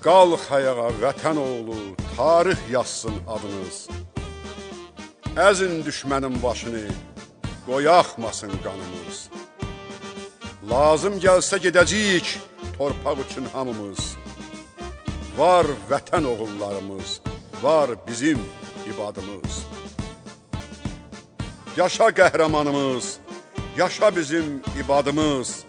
Qalx ayağa vətən oğlu, tarix yazsın adınız. Əzin düşmənin başını, qoy axmasın qanımız. Lazım gəlsə gedəcəyik, torpaq üçün hamımız. Var vətən oğullarımız, var bizim ibadımız. Yaşa qəhrəmanımız, yaşa bizim ibadımız.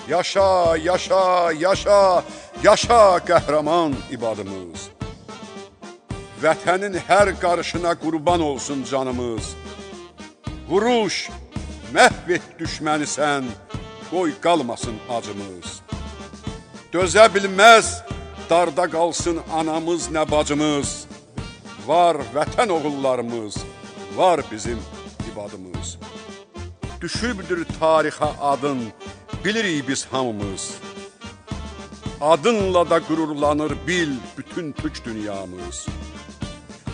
Yaşa, yaşa, yaşa, yaşa qəhrəman ibadımız. Vətənin hər qarışına qurban olsun canımız. Vuruş, məhv et düşməni sən, qoy qalmasın acımız. Dözə bilməz, darda qalsın anamız nə bacımız. Var vətən oğullarımız, var bizim ibadımız. Düşübdür tarixə adın, bilirik biz hamımız. Adınla da qürurlanır bil bütün türk dünyamız.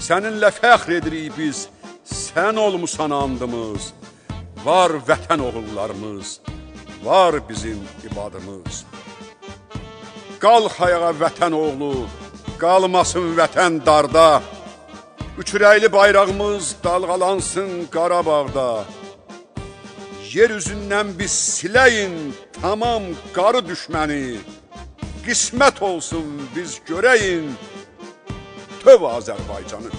Səninlə fəxr edirik biz, sən olmusan andımız. Var vətən oğullarımız, var bizim ibadımız. Qalx ayağa vətən oğlu, qalmasın vətən darda. Üçrəkli bayrağımız dalğalansın Qarabağda. Yer üzündən biz siləyin tamam qarı düşməni. Qismət olsun biz görəyin töv Azərbaycanı.